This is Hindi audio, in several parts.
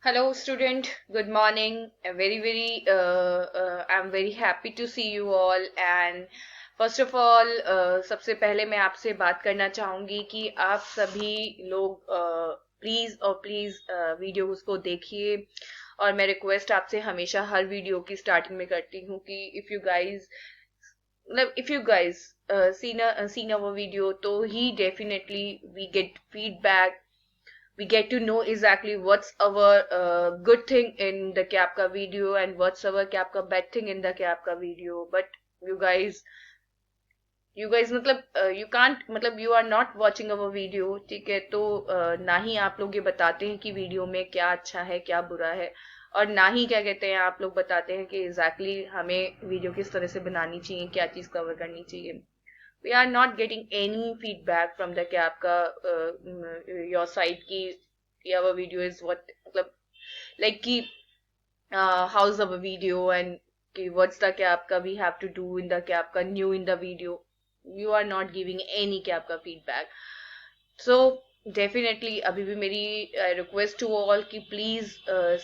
Hello, student. Good morning. I'm very happy to see you all. And first of all, सबसे पहले मैं आपसे बात करना चाहूंगी कि आप सभी लोग प्लीज वीडियोस को देखिए। और मैं रिक्वेस्ट आपसे हमेशा हर वीडियो की स्टार्टिंग में करती हूँ कि if you guys seen our video, तो ही definitely we get feedback, we get to know exactly what's our good thing in the Capka video and what's our Capka bad thing in the Capka video. But you guys मतलब you can't मतलब you are not watching our video, ठीक है? तो ना ही आप लोग ये बताते हैं कि वीडियो में क्या अच्छा है क्या बुरा है, और ना ही क्या कहते हैं आप लोग बताते हैं कि एग्जैक्टली हमें वीडियो किस तरह से बनानी चाहिए, क्या चीज कवर करनी चाहिए. We are not getting any feedback from the Capka your side ki our video is what matlab, like ki how's our video, and ki what's the Capka we have to do in the Capka new in the video. You are not giving any Capka feedback. So definitely अभी भी मेरी request to all कि please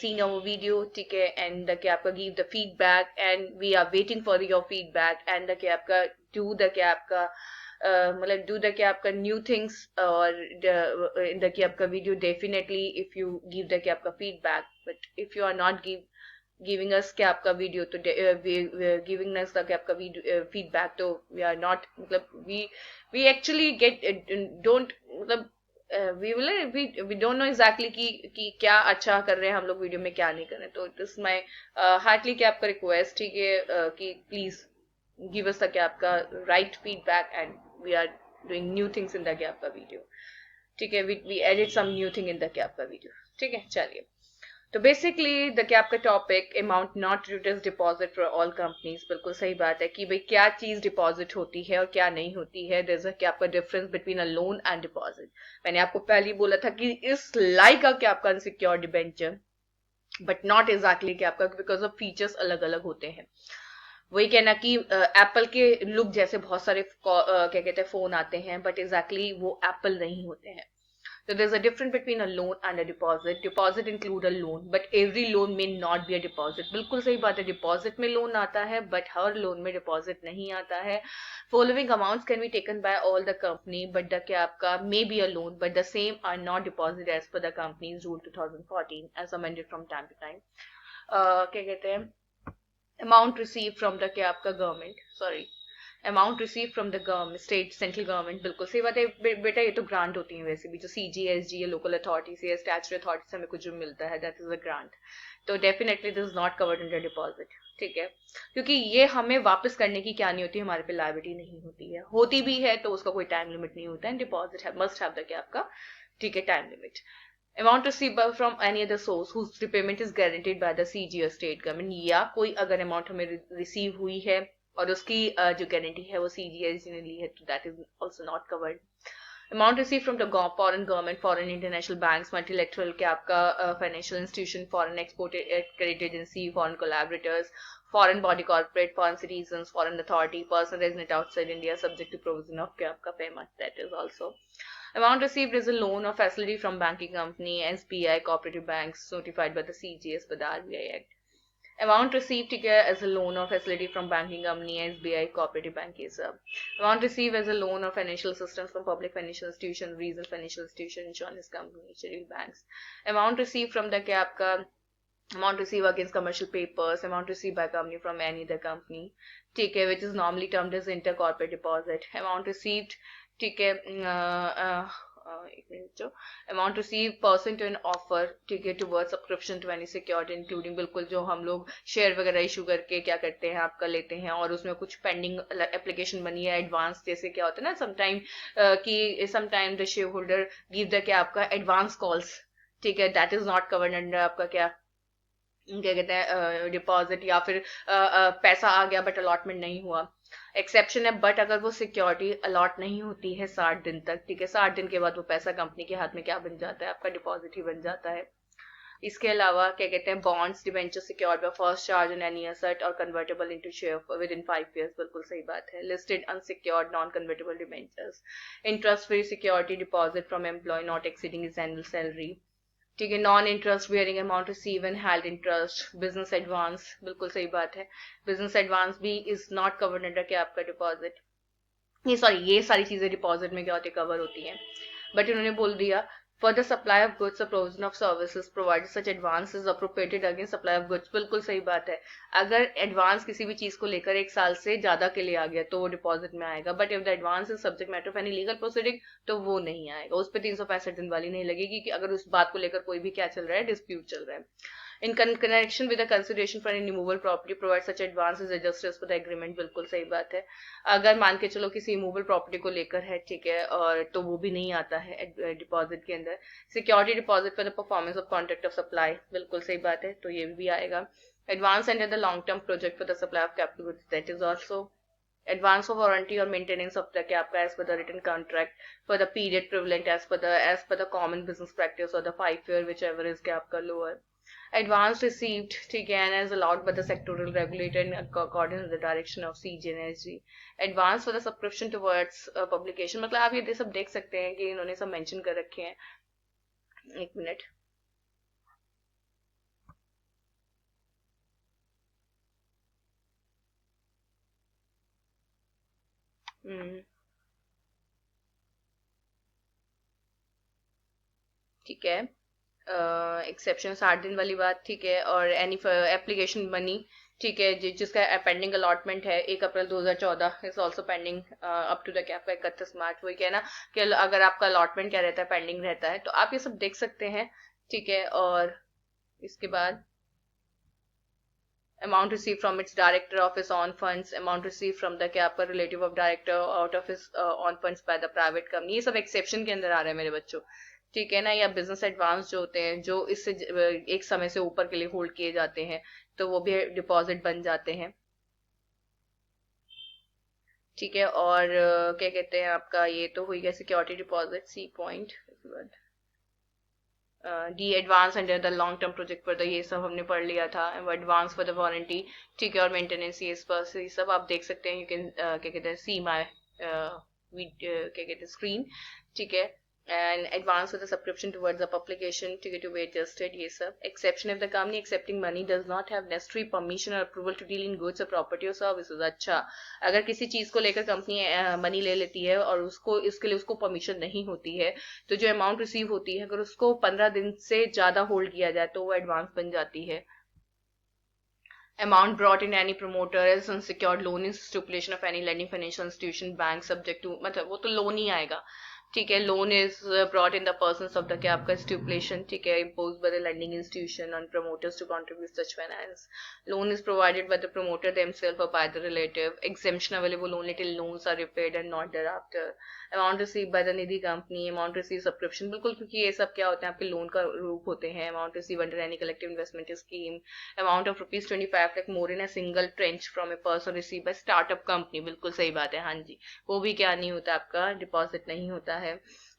see our video, ठीक है? And the Capka give the feedback and we are waiting for your feedback, and the Capka do the Capka मतलब do the Capka new things, or in the Capka video definitely if you give the Capka feedback. But if you are not giving us Capka video to we giving us the Capka video feedback, तो we are not मतलब we actually get don't मतलब we don't know exactly कि क्या अच्छा कर रहे हैं हम लोग वीडियो में, क्या नहीं कर रहे हैं. तो this my heartly Capka request, ठीक है? कि please give us the Capka right feedback, and we are doing new things in the Capka video. ठीक है? We added some new thing in the Capka video. ठीक है, चलिए. तो बेसिकली द क्या आपका topic amount not treated as deposit for all companies. बिल्कुल सही बात है कि भाई क्या चीज डिपॉजिट होती है और क्या नहीं होती है. देयर इज क्या आपका difference between a loan and deposit. मैंने आपको पहले ही बोला था कि इस लाइक का क्या आपका unsecured debenture, but not exactly क्या आपका, बिकॉज ऑफ फीचर्स अलग अलग होते हैं. वही कहना कि एप्पल के लुक जैसे बहुत सारे क्या कहते हैं फोन आते हैं, बट एग्जैक्टली वो एप्पल नहीं होते हैं. So there's a difference between a loan and a deposit. Deposit include a loan, but every loan may not be a deposit. बिल्कुल सही बात है, deposit में loan आता है, but हर loan में deposit नहीं आता है. Following amounts can be taken by all the company, but the क्या आपका may be a loan, but the same are not deposit as per the company's rule 2014 as amended from time to time. क्या कहते हैं, amount received from the क्या आपका government, sorry, amount receive from the government, state central government. बिल्कुल सही बात है बेटा, ये तो ग्रांट होती है वैसे भी, जो CGSG या लोकल अथॉरिटी से या स्टैट्यूटरी अथॉरिटी से हमें कुछ जो मिलता है, दैट इज अ ग्रांट. तो definitely this is not covered under deposit, ठीक है? क्योंकि ये हमें वापस करने की क्या नहीं होती, हमारे पे लायबिलिटी नहीं होती है. होती भी है तो उसका कोई टाइम लिमिट नहीं होता है. डिपॉजिट मस्ट हैव द क्या आपका, ठीक है, time limit. Amount receivable from any other source whose repayment is guaranteed by the CG और स्टेट गवर्नमेंट, या कोई अगर अमाउंट हमें रिसीव हुई है और उसकी जो गारंटी है वो CGSG ने ली है, तो that is also not covered. Amount receive from the foreign government, foreign international banks, multilateral क्या आपका financial institution, foreign export credit agency, foreign collaborators, foreign body corporate, foreign citizens, foreign authority, person resident outside India subject to provision of क्या आपका payment, that is also. Amount received is a loan or facility from banking company, SBI, cooperative banks notified by the CGS by the RBI Act. Amount received as a loan or facility from banking company, SBI, cooperative bank is a. Amount received as a loan or financial assistance from public financial institution, regional financial institution, insurance company, scheduled banks. Amount received from the क्या आपका, amount received against commercial papers, amount received by company from any other company, ठीक है, which is normally termed as intercorporate deposit. Amount received, ठीक है, एक मिनट, जो amount receive person to an offer, ठीक है, toward subscription to any security including, बिल्कुल जो हम लोग शेयर वगैरह इशू करके क्या करते हैं आपका लेते हैं, और उसमें कुछ पेंडिंग एप्लीकेशन बनी है एडवांस, जैसे क्या होता है ना समटाइम कि sometime the share holder give the क्या आपका एडवांस कॉल्स, ठीक है, that is not covered under आपका क्या क्या कहते हैं डिपॉजिट. या फिर पैसा आ गया बट अलॉटमेंट नहीं हुआ, एक्सेप्शन है, बट अगर वो सिक्योरिटी अलॉट नहीं होती है 60 दिन तक, ठीक है, 60 दिन के बाद वो पैसा कंपनी के हाथ में क्या बन जाता है, आपका डिपॉजिट ही बन जाता है. इसके अलावा क्या कहते हैं, bonds debenture secured by first charge on any asset और convertible into share within 5 years, बिल्कुल सही बात है. Listed unsecured non convertible debentures, interest free security deposit from employ not exceeding his annual salary, ठीक है, non interest bearing amount receive and held interest, business advance, बिल्कुल सही बात है, बिजनेस एडवांस भी इज नॉट कवर्ड अंडर क्या आपका डिपॉजिट, ये सॉरी ये सारी चीजें डिपॉजिट में क्या होती है, कवर होती हैं। बट इन्होंने बोल दिया for the supply of goods और provision of services provide such advance is appropriated against supply of goods, बिल्कुल सही बात है। अगर एडवांस किसी भी चीज को लेकर 1 साल से ज्यादा के लिए आ गया तो वो डिपॉजिट में आएगा, but if the advance is subject matter of any legal proceeding तो वो नहीं आएगा, उस पर 365 दिन वाली नहीं लगेगी कि अगर उस बात को लेकर कोई भी क्या चल रहा है, डिस्प्यूट चल रहा है। In connection with the consideration for any movable property provide such advance is adjusted as per the agreement, बिल्कुल सही बात है। अगर मान के चलो किसी मूवेबल प्रॉपर्टी को लेकर है, ठीक है, और तो वो भी नहीं आता है डिपॉजिट के अंदर। Security deposit for the performance of contract of supply, बिल्कुल सही बात है, तो ये भी आएगा। Advance under the long term project for the supply of capital goods, that is also advance for warranty or maintenance of the capca as per the written contract for the period prevalent as per the common business practice or the 5 year whichever is capca lower. Advance received, ठीक है, and as allowed by the sectoral regulator in accordance with the direction of CGNSG. Advance for the subscription towards publication, मतलब आप ये सब देख सकते हैं कि इन्होंने सब मेंशन कर रखे हैं। एक मिनट, ठीक है, एक्सेप्शन 60 दिन वाली बात, ठीक है, और एनी एप्लीकेशन मनी, ठीक है, जिसका पेंडिंग अलॉटमेंट है 1 April 2014 is also pending up to the cap 31 March. वही कहना कि अगर आपका अलॉटमेंट क्या रहता है, पेंडिंग रहता है, तो आप ये सब देख सकते हैं, ठीक है। और इसके बाद amount received from its director of his own funds, amount received from the capper relative of director out of his own funds by the private company, ये सब एक्सेप्शन के अंदर आ रहा है मेरे बच्चों, ठीक है ना। या बिजनेस एडवांस जो होते हैं, जो इससे एक समय से ऊपर के लिए होल्ड किए जाते हैं, तो वो भी डिपॉजिट बन जाते हैं, ठीक है। और क्या कहते हैं आपका, ये तो हुई गया security deposit, C point. D advance under the long term project पर, ये सब हमने पढ़ लिया था। एडवांस फॉर द वारंटी, ठीक है, और मेंटेनेंस, ये सब आप देख सकते हैं। यू कैन क्या कहते हैं सी माय क्या कहते हैं स्क्रीन, ठीक है। And advance for the subscription towards the publication, ठीक है, टू बी एडजस्टेड, ये सब। Exception of the company accepting money does not have necessary permission और approval to deal in goods और प्रॉपर्टी और सर्विसेज। अच्छा, अगर किसी चीज को लेकर कंपनी मनी ले लेती है और उसको इसके लिए उसको परमिशन नहीं होती है, तो जो अमाउंट रिसीव होती है अगर उसको 15 दिन से ज्यादा होल्ड किया जाए तो वो एडवांस बन जाती है। amount brought in any promoter as unsecured loan in stipulation of any lending financial institution bank subject to, मतलब वो तो लोन ही आएगा, ठीक है। Loan is brought in the persons of the क्या आपका स्टिपुलेशन, ठीक है, imposed by the lending institution on promoters to contribute such finance. Loan is provided by the promoter themselves or by the relative. Exemption available only till loans are repaid and not thereafter. Amount received by the Nidhi company, amount received subscription, बिल्कुल, क्योंकि ये सब क्या होते हैं आपके लोन का रूप होते हैं। Amount received under any collective investment scheme. Amount of rupees 25 lakh more in a single tranche from a person received by startup company, बिल्कुल सही बात है, हाँ जी, वो भी क्या नहीं होता आपका, डिपॉजिट नहीं होता है।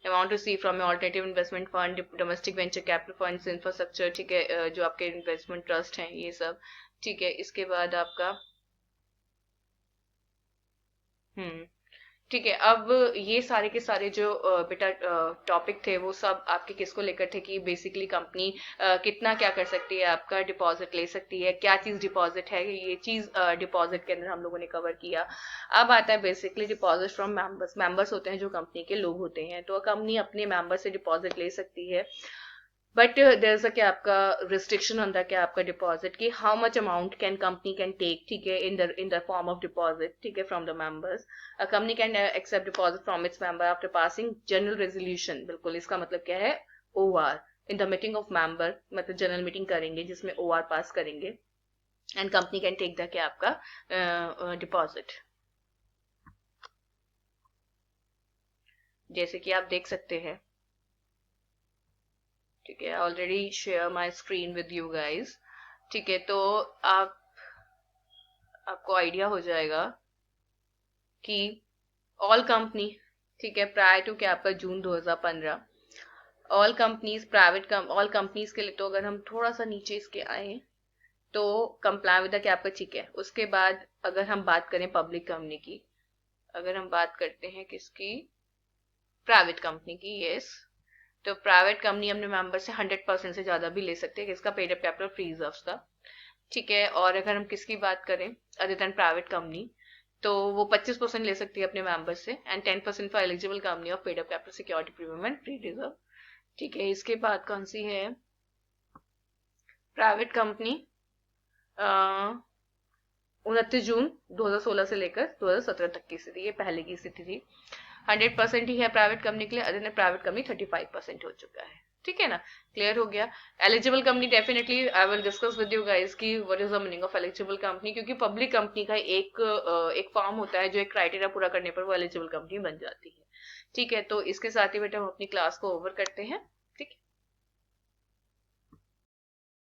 Amount receive from alternative investment fund, domestic venture capital funds, infrastructure, ठीक है, जो आपके इन्वेस्टमेंट ट्रस्ट हैं, ये सब, ठीक है। इसके बाद आपका ठीक है। अब ये सारे के सारे जो बेटा टॉपिक थे वो सब आपके किसको लेकर थे कि बेसिकली कंपनी कितना क्या कर सकती है, आपका डिपॉजिट ले सकती है, क्या चीज डिपॉजिट है, ये चीज डिपॉजिट के अंदर हम लोगों ने कवर किया। अब आता है basically deposit from members. Members होते हैं जो कंपनी के लोग होते हैं, तो कंपनी अपने मेंबर से डिपॉजिट ले सकती है, बट देयर इज अ क्या आपका रिस्ट्रिक्शन ऑन द क्या आपका डिपॉजिट की how much amount can company can take, ठीक है, in the form of deposit, ठीक है, from the members. A company can accept deposit from its member after passing general resolution, बिल्कुल, इसका मतलब क्या है, or in the meeting of member, मतलब जनरल मीटिंग करेंगे जिसमें ओआर पास करेंगे, and company can take the क्या आपका डिपॉजिट। जैसे कि आप देख सकते हैं, ठीक है, already share my screen with you guys, ठीक है, तो आपको आइडिया हो जाएगा कि ऑल कंपनी, ठीक है, प्रायर टू क्या आपका जून 2015, ऑल कंपनीज ऑल कंपनीज के लिए, तो अगर हम थोड़ा सा नीचे इसके आए तो कंप्लाई विद क्या आपका, ठीक है। उसके बाद अगर हम बात करें पब्लिक कंपनी की, अगर हम बात करते हैं किसकी, प्राइवेट कंपनी की, यस, तो प्राइवेट कंपनी अपने मेंबर से 100% से ज्यादा भी ले सकते हैं, किसका paid up capital free reserves का। ठीक है, और अगर हम किसकी बात करें अदर देन प्राइवेट कंपनी, तो वो 25% ले सकती है अपने मेंबर से, and 10% for eligible company of paid up capital security premium and free reserve. ठीक है, इसके बाद कौन सी है प्राइवेट कंपनी, 29 जून 2016 से लेकर 2017 तक की स्थिति, ये पहले की स्थिति थी। 100% ही है प्राइवेट कंपनी के लिए, अदर देन प्राइवेट कंपनी 35% हो चुका है। ठीक है ना, क्लियर हो गया। Eligible company definitely I will discuss with you guys की what is the meaning of eligible company, क्योंकि पब्लिक कंपनी का एक फॉर्म होता है जो एक क्राइटेरिया पूरा करने पर वो एलिजिबल कंपनी बन जाती है। ठीक है, तो इसके साथ ही बेटा हम अपनी क्लास को ओवर करते हैं।